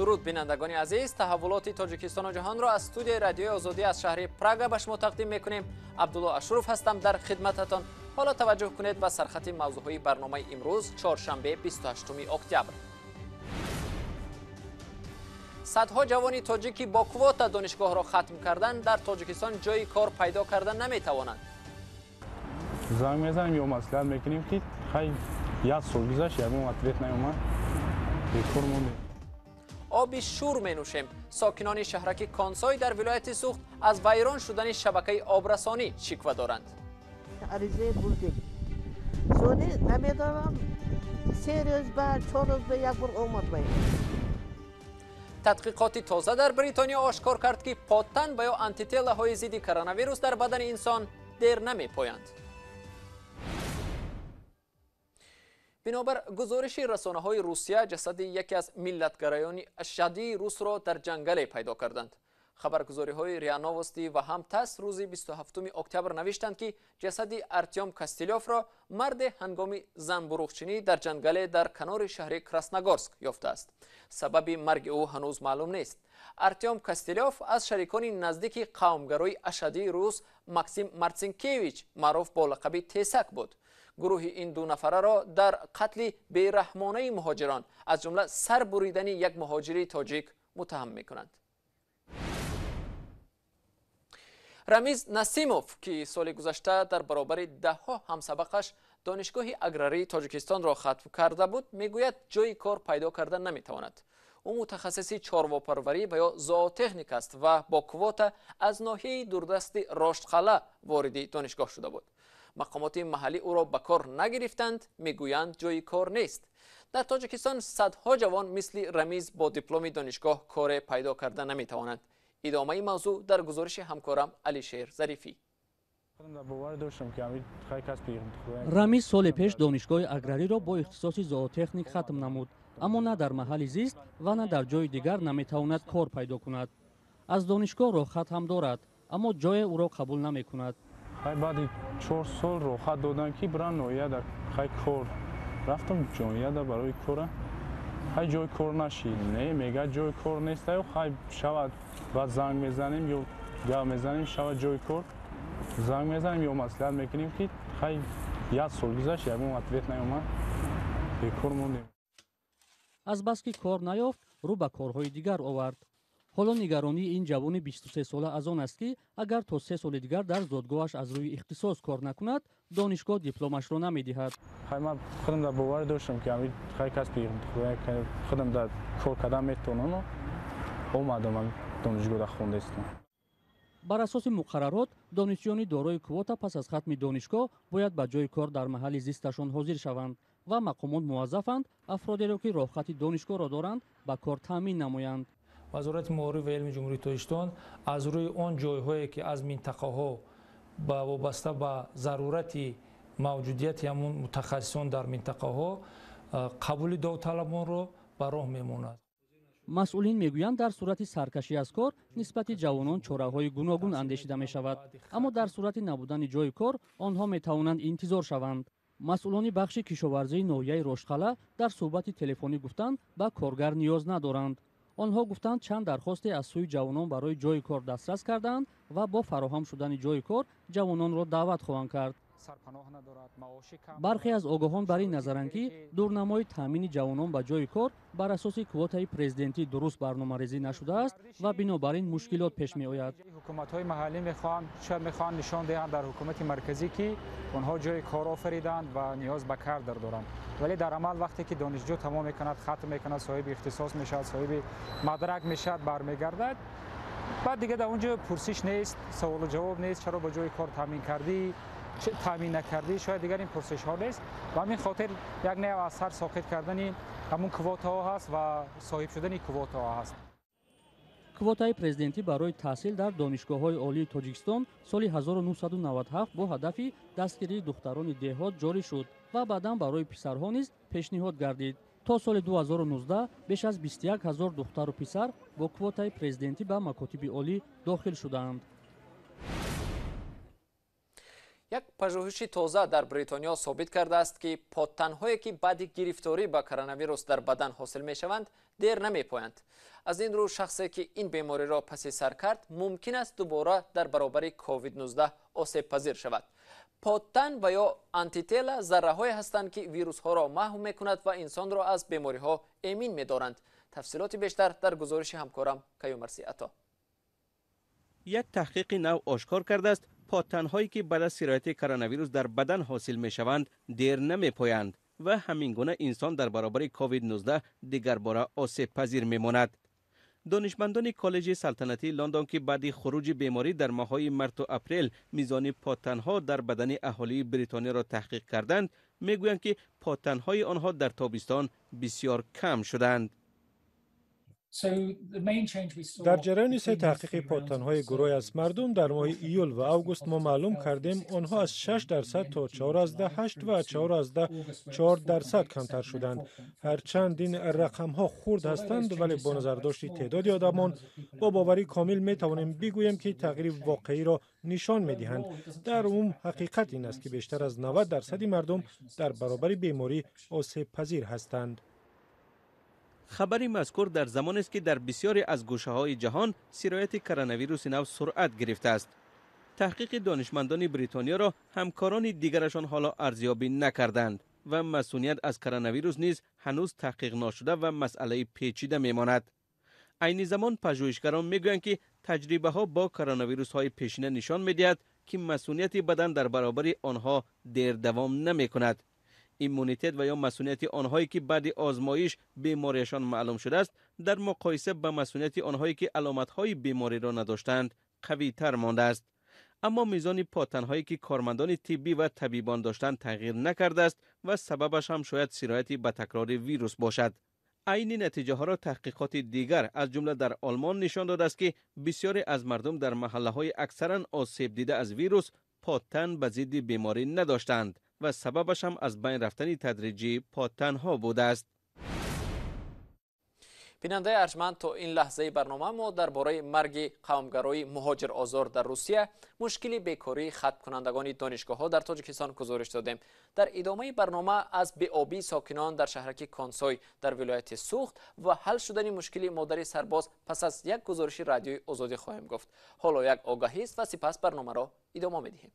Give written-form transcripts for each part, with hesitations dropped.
درود بینندگان عزیز، تحولات تاجیکستان و جهان را از استودیوی رادیوی آزادی از شهر پراگ به شما تقدیم میکنیم. عبدالله اشرف هستم در خدمتتان. حالا توجه کنید به سرخط موضوعی برنامه امروز چهارشنبه 28 اکتبر. صدها جوان تاجیکی با کوتا دانشگاه را ختم کردن در تاجیکستان جای کار پیدا کردن نمیتوانند. زنگ میزنیم یا مصلحت میکنیم که خیلی یک سال گذشت یکم اتویت نیومد بیکار موندیم. آب شور می نوشیم. ساکنان شهرک کانسای در ولایت سوخت از ویران شدن شبکه آبرسانی شکوه دارند. عریضه بردیم. سونی نمیدارم 3 روز بعد 4 روز به یک بار اومد باید. تحقیقات تازه در بریتانیا آشکار کرد که پاتن و یا آنتیتل های ضد کرونا ویروس در بدن انسان دیر نمی پایند. بنابر گزارش رسانه‌های روسیه جسد یکی از ملتگرایان اشدی روس را در جنگل پیدا کردند. خبرگزاری‌های ریا نووستی و هم تاس روز 27 اکتبر نوشتند که جسد ارتیوم کاستیلوف را مرد هنگام زنبوروغچینی در جنگل در کنار شهر کراسنogorsk یافته است. سبب مرگ او هنوز معلوم نیست. ارتیوم کاستیلوف از شریکان نزدیک قومگرای اشدی روس ماکسیم مارچینکیویچ معروف با لقب تیسک بود. گروه این دو نفره را در قتل بیرحمانه مهاجران از جمله سر بریدن یک مهاجر تاجیک متهم می‌کنند. رامیز نسیموف که سال گذشته در برابر ده‌ها همسبقش دانشگاه اگراری تاجیکستان را ختم کرده بود میگوید جای کار پیدا کردن نمیتواند. او متخصص چارواپروری و یا زوتکنیک است و با کوتا از ناحیه دوردست راشتخاله وارد دانشگاه شده بود. مقامات محلی او را به کار نگرفتند، میگویند جای کار نیست. در تاجیکستان صدها جوان مثل رمیز با دیپلم دانشگاه کار پیدا کردن نمیتوانند. ادامه موضوع در گزارش همکارم علیشیر ظریفی. رمیز سال پیش دانشگاه اگراری را با اختصاص زوتکنیک ختم نمود، اما نه در محل زیست و نه در جای دیگر نمیتواند کار پیدا کند. از دانشگاه روخت هم دارد، اما جای او را قبول نمیکند. بعد 4 سال روخت دادن که برای نویه در خیلی کار رفتم جایه در برای کار خیلی جای کار نشید. نه میگه جای کار نیست و خیلی شود بعد زنگ میزنیم یا گاه میزنیم شود جای کار زنگ میزنیم یا مصلحت میکنیم که خیلی یک سال گذشت یکم اتویت نیومد بیکار موندیم. از بس که کار نیافت رو به کارهای دیگر آورد. حالا نگرانی این جوان 23 ساله از آن است که اگر تا 3 سال دیگر در زادگاهش از روی اختصاص کار نکند دانشگاه دیپلمش را نمیدهد. من خودم در باور داشتم که همین خیلی کسب خودم در کار کردن میتونم اومدم دانشگاه را خوندم. بر اساس مقررات دانشجویان دارای کوتا پس از ختم دانشگاه باید به جای کار در محل زیستشان حاضر شوند و مقامات موظفند افرادی را که راهخط دانشگاه را دارند به کار تامین نمایند. وزارت معارف و علم جمهوری تاجیکستان از روی آن جایهایی که از منطقه‌ها با وابسته به ضرورت موجودیت همون متخصصان در منطقه‌ها قبول داوطلبان را به راه میماند. مسئولین میگویند در صورت سرکشی از کار نسبت جوانان چاره‌های گوناگون اندیشیده می شود، اما در صورت نبودن جای کار آنها می توانند انتظار شوند. مسئولان بخش کشاورزی ناحیه راشتخاله در صحبت تلفنی گفتند به کارگر نیاز ندارند. آنها گفتند چند درخواست از سوی جوانان برای جای کار دسترس کردند و با فراهم شدن جای کار جوانان را دعوت خواهند کرد. برخی از آگاهان بر این نظرند که دورنمای تامین جوانان به جای کار بر اساس کوتای پرزیدنتی درست برنامه‌ریزی نشده است و بنابراین مشکلات پیش می آید. حکومت‌های محلی میخوان نشان دهند در حکومت مرکزی که آنها جای کار آفریدند و نیاز به کار دارند، ولی در عمل وقتی که دانشجو تمام میکند ختم میکند صاحب اختصاص میشد صاحب مدرک میشد برمیگردد بعد دیگه در اونجا پرسش نیست، سوال و جواب نیست، چرا با جای کار تامین کردی چه تامین نکردی، شاید دیگر این پرسش ها نیست و همین خاطر یک نوع از سر ساقط کردن همون کوتا ها هست و صاحب شدن کوتا ها هست. کوتای پرزیدنتی برای تحصیل در دانشگاه‌های عالی تاجیکستان سال 1997 با هدف دستگیری دختران دهات جاری شد و بعداً برای پسرها نیز پیشنهاد گردید. تا سال 2019 بیش از 21,000 دختر و پسر با کوتای پرزیدنتی به مکاتب عالی داخل شدند. یک پژوهش تازه در بریتانیا ثابت کرده است که پادتن‌هایی که بعد گرفتاری با کرونا ویروس در بدن حاصل می‌شوند دیر نمی پایند. از این رو شخصی که این بیماری را پس سر کرد ممکن است دوباره در برابر کووید 19 آسیب پذیر شود. پادتن و یا آنتیتلا ذره های هستند که ویروس ها را محو می کند و انسان را از بیماری ها امین می دارند. تفصیلات بیشتر در گزارش همکارم کیومرثی عطا. یک تحقیق نو آشکار کرده است پادتن هایی که بعد از سرایت کرونا ویروس در بدن حاصل می شوند دیر نمی پایند و همین گونه انسان در برابر کووید 19 دیگر باره آسیب پذیر می ماند. دانشمندان کالج سلطنتی لندن که بعد خروج بیماری در ماه‌های مارس و اپریل میزان پادتن‌ها در بدن اهالی بریتانیا را تحقیق کردند، میگویند که پادتن‌های آنها در تابستان بسیار کم شدند. در جریان سه تحقیق پادتن‌های گروهی از مردم در ماه ایول و آگوست ما معلوم کردیم آنها از 6% تا 4.8 و 4.4% کمتر شدند. هرچند این رقم‌ها خرد هستند ولی با نظر داشت تعداد آدمان با باوری کامل می توانیم بگوییم که تغییر واقعی را نشان می‌دهند. در عموم حقیقت این است که بیشتر از 90% مردم در برابر بیماری آسیب پذیر هستند. خبری مذکور در زمان است که در بسیاری از گوشه‌های جهان سرایت کرونا ویروس نو سرعت گرفته است. تحقیق دانشمندان بریتانیا را همکاران دیگرشان حالا ارزیابی نکردند و مسئولیت از کرونا ویروس نیز هنوز تحقیق نشده و مسئله پیچیده میماند. عین زمان پژوهشگران میگویند که تجربه ها با کرونا ویروس های پیشینه نشان میدهد که مسئولیت بدن در برابر آنها دیر دوام نمیکند. ایمونیتت و یا مسئولیت آنهایی که بعد آزمایش بیماریشان معلوم شده است در مقایسه با مسئولیت آنهایی که علامت‌های بیماری را نداشتند قوی تر مانده است. اما میزان پادتن‌هایی که کارمندان طبی و طبیبان داشتند تغییر نکرده است و سببش هم شاید سرایت به تکرار ویروس باشد. عین نتیجه ها را تحقیقات دیگر از جمله در آلمان نشان داده است که بسیاری از مردم در محله‌های اکثرا آسیب دیده از ویروس پادتن به ضد بیماری نداشتند و سببش هم از بین رفتن تدریجی پادتن‌ها بوده است. بیننده ارجمند تا این لحظه برنامه ما درباره مرگ قومگرای مهاجر آزار در روسیه، مشکل بیکاری ختم کنندگان دانشگاه‌ها در تاجیکستان گزارش دادیم. در ادامه برنامه از بی‌آبی ساکنان در شهرک کانسوی در ولایت سوخت و حل شدن مشکل مادر سرباز پس از یک گزارش رادیوی آزادی خواهیم گفت. حالا یک آگاهی است و سپس برنامه را ادامه می‌دهیم.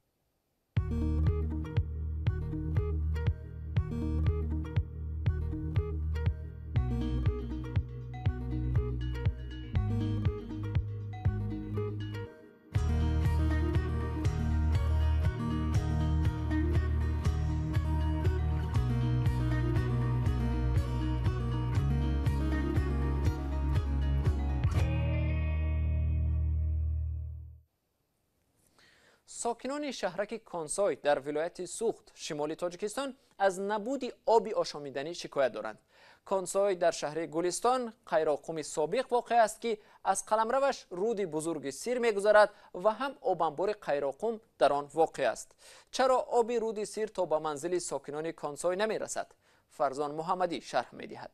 ساکنان شهرک کانسوی در ولایت سوخت شمال تاجیکستان از نبود آب آشامیدنی شکایت دارند. کانسوی در شهر گلستان قیراقم سابق واقع است که از قلمروش رود بزرگ سیر می‌گذرد و هم آبانبار قیراقم در آن واقع است. چرا آب رود سیر تا به منزل ساکنان کانسوی نمی‌رسد؟ فرزان محمدی شرح می‌دهد.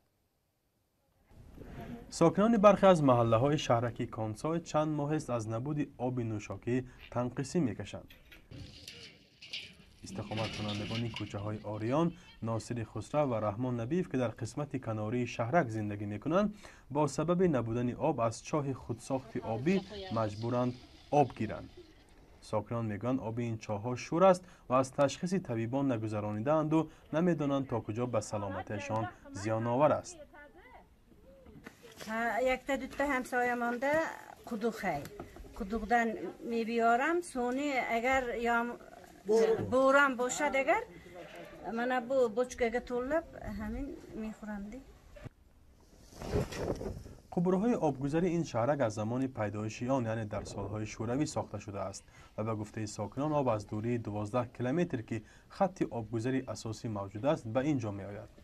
ساکنان برخی از محله‌های شهرک کانسوی چند ماه است از نبود آب نوشاکی تنقیصی می‌کشند. استقامت کنندگان کوچه‌های آریان، ناصر خسرو و رحمان نبیف که در قسمت کناری شهرک زندگی می‌کنند، با سبب نبودن آب از چاه خودساخت آبی مجبورند آب گیرند. ساکنان میگویند آب این چاه‌ها شور است و از تشخیص طبیبان نگذرانیده‌اند و نمی‌دانند تا کجا به سلامتیشان زیان آور است. یک تا دو تا همسایه مانده قدوق خیلی قدوقدن میبیارم سونی اگر یا بورم باشد اگر من بو بچکه طلب همین میخورم دی. قبورهای آبگذری این شهرک از زمان پیدایش آن یعنی در سالهای شوروی ساخته شده است و به گفته ساکنان آب از دوری 12 کیلومتر که خط آبگذری اساسی موجود است به اینجا می آید.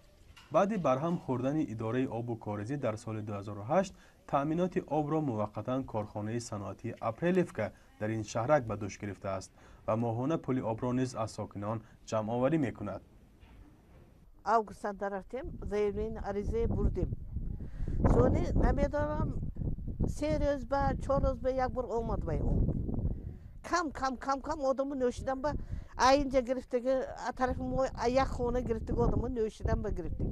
بعد برهم خوردن اداره آب و کاریزی در سال 2008 تأمینات آب را موقتا کارخانه صنعتی اپریلیف که در این شهرک به دوش گرفته است و ماهانه پول آب را نیز از ساکنان جمع آوری می کند. آگوستان رفتیم زیرین عریضه بردیم. سونی نمیدارم 3 روز بعد 4 روز به یک بار اومد به اون. کم آدمو نوشیدن به اینجا گرفته که طرف ما یک خونه گرفته آدمو نوشیدن به گرفته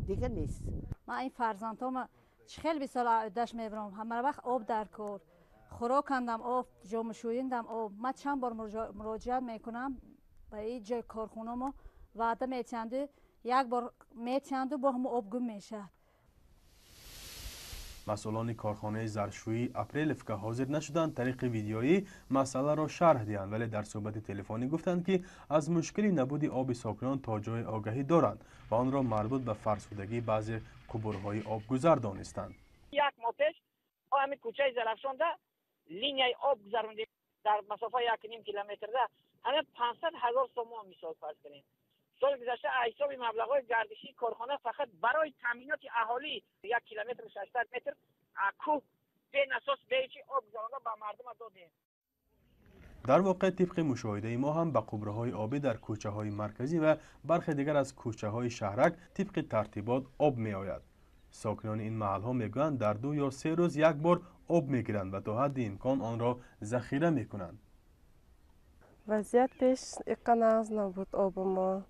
دیگه نیست. من این فرزندام خیلی بی سال داشت میبرم همه وقت آب در کار خوراک کندم آب جام شویندم آب من چند بار مراجعت میکنم به این جای کارخونه ما وعده میتند یک بار میتند با هم آب گم میشه. مسئولان کارخانه ظرفشویی اپریل که حاضر نشدند طریق ویدیویی مسئله را شرح دهند، ولی در صحبت تلفنی گفتند که از مشکلی نبود آب ساکنان تا جای آگاهی دارند و آن را مربوط به فرسودگی بعضی قبورهای آبگذر دانستند. یک ماه پیش همین کوچه ظرفشان ده لینیای آب گذرانده در مسافه 1.5 کیلومتر ده همه 500,000 تومان مثال فرض کنیم. سال گذشته حساب مبلغ‌های گردشی کارخانه فقط برای تامینات اهالی 1 کیلومتر 600 متر کوه به اساس بیچی آب گذرانده به مردم دادیم. در واقع طبق مشاهده ما هم به قبره‌های آبی در کوچه‌های مرکزی و برخی دیگر از کوچه‌های شهرک طبق ترتیبات آب می‌آید. ساکنان این محل‌ها میگویند در 2 یا 3 روز یک بار آب می‌گیرند و تا حد امکان آن را ذخیره می‌کنند. وضعیت پیش اقا نقص نبود آب ما.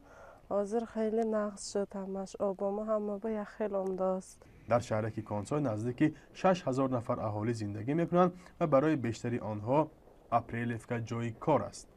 حاضر خیلی نقص شد همش آب ما هم با خیلی عمداست. در شهرک کانسای نزدیک 6,000 نفر اهالی زندگی می‌کنند و برای بیشتری آنها اپریلفکا جای کار است.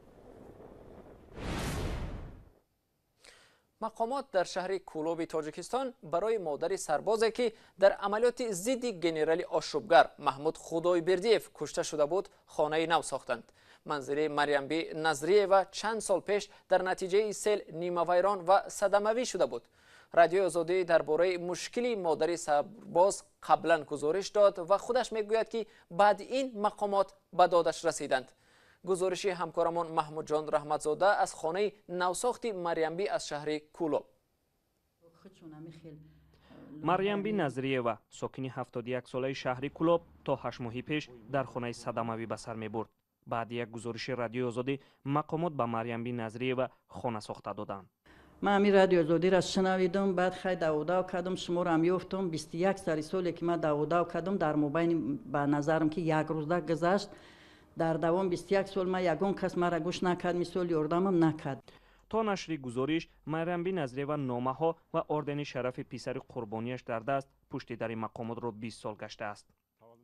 مقامات در شهر کولوب تاجیکستان برای مادر سربازی که در عملیات ضد گنرال آشوبگر محمود خدایبردیف کشته شده بود خانه نو ساختند. منزل مریمبی نظریه چند سال پیش در نتیجه سیل نیمه ویران و صدموی شده بود. رادیو آزادی درباره مشکلی مادر سرباز قبلا گزارش داد و خودش میگوید که بعد این مقامات به دادش رسیدند. گزارشی همکارمان محمود جان رحمتزاده از خانه نوساخت مریمبی از شهر کولوب. مریمبی نظریه ساکنی 71 ساله شهر کولوب تا 8 ماه پیش در خانه صدموی به سر میبرد. بعد یک گزارش رادیو آزادی مقامات به مریمبی نظریه خانه ساخته دادند. من همین رادیو آزادی را شنویدم، بعد خیلی داو کردم، شما را هم یافتم. 21 سالی که من داو کردم در مبین به نظرم که یک روز گذشت. در دوام 21 سال من یگان کس مرا گوش نکرد، مثال یاردمم نکرد. تا نشر گزارش مریمبی نظریه و نامه ها و اردن شرف پسر قربانیش در دست پشت در مقامات را 20 سال گشته است.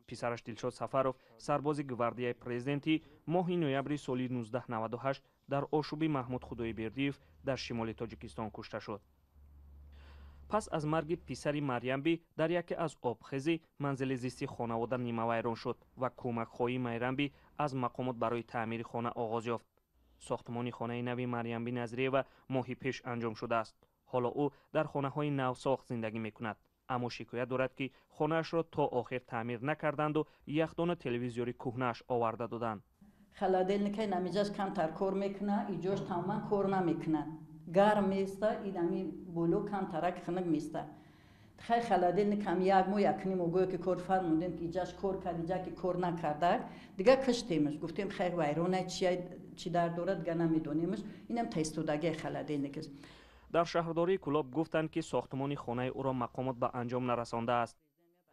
پسرش دلشاد سفروف سرباز گواردیای پرزیدنتی ماه نوامبر سال 1998 در آشوبی محمود خدایبردیف در شمال تاجیکستان کشته شد. پس از مرگ پسر مریمبی در یکی از آبخیزی منزل زیستی خانواده نیمه ویران شد و کمک خواهی مریمبی از مقامات برای تعمیر خانه آغاز یافت. ساختمان خانه نوی مریمبی نظریه و ماهی پیش انجام شده است. حالا او در خانه های نو ساخت زندگی می کند. اما شکایت دارد که خانه‌اش را تا آخر تعمیر نکردند و یخدان تلویزیونی کهنه‌اش آورده دادند. خلادلنیکای نمیجاش کمتر کار میکنه، ایجاش تماما کار نمیکنه. گرم میسته، ایدامی بولو کمترک خنک میسته. خیلی خلادلنیک هم یک مو یکنیم و گویا که کار فرمودیم که ایجاش کار کرد، ایجا که کار نکرده. دیگه کشتیمش، گفتیم خیلی ویرانه چی در دورت دیگه نمیدونیمش. اینم تستودگی خلادلنیک است. در شهرداری کولوب گفتند که ساختمان خانه او را مقامات به انجام نرسانده است.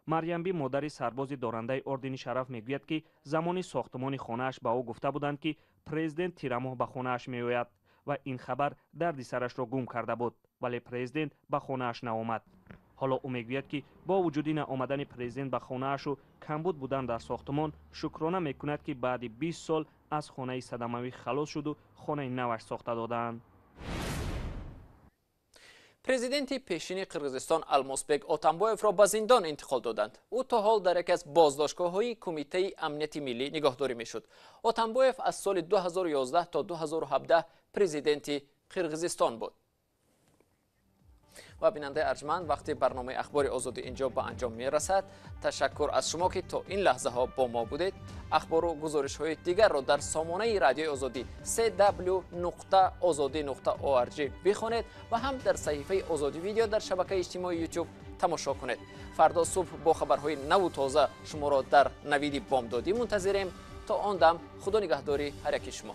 مریمبی مادر سرباز دارنده اردن شرف میگوید که زمان ساختمان خانه‌اش به او گفته بودند که پرزیدنت تیرماه به خانه‌اش میآید و این خبر دردی سرش را گم کرده بود، ولی پرزیدنت به خانه‌اش نآمد. حالا او میگوید که با وجود نآمدن پرزیدنت به خانه‌اش و کمبود بودن در ساختمان شکرانه میکند که بعد 20 سال از خانه صدموی خلاص شد و خانه نوش ساخته دادند. پرزیدنت پیشین قرغیزستان المازبک آتامبایف را به زندان انتقال دادند. او تا حال در یکی از بازداشتگاه‌های کمیته امنیت ملی نگهداری میشد. آتامبایف از سال 2011 تا 2017 پرزیدنت قرغیزستان بود. و بیننده ارجمند، وقتی برنامه اخبار آزادی اینجا به انجام می رسد. تشکر از شما که تا این لحظه ها با ما بودید. اخبار و گزارش های دیگر را در سامانه رادیو آزادی www.azadi.org بخوانید و هم در صحیفه آزادی ویدیو در شبکه اجتماعی یوتیوب تماشا کنید. فردا صبح با خبرهای نو و تازه شما را در نوید بامدادی منتظریم. تا آن دم خدا نگهداری هر یک شما.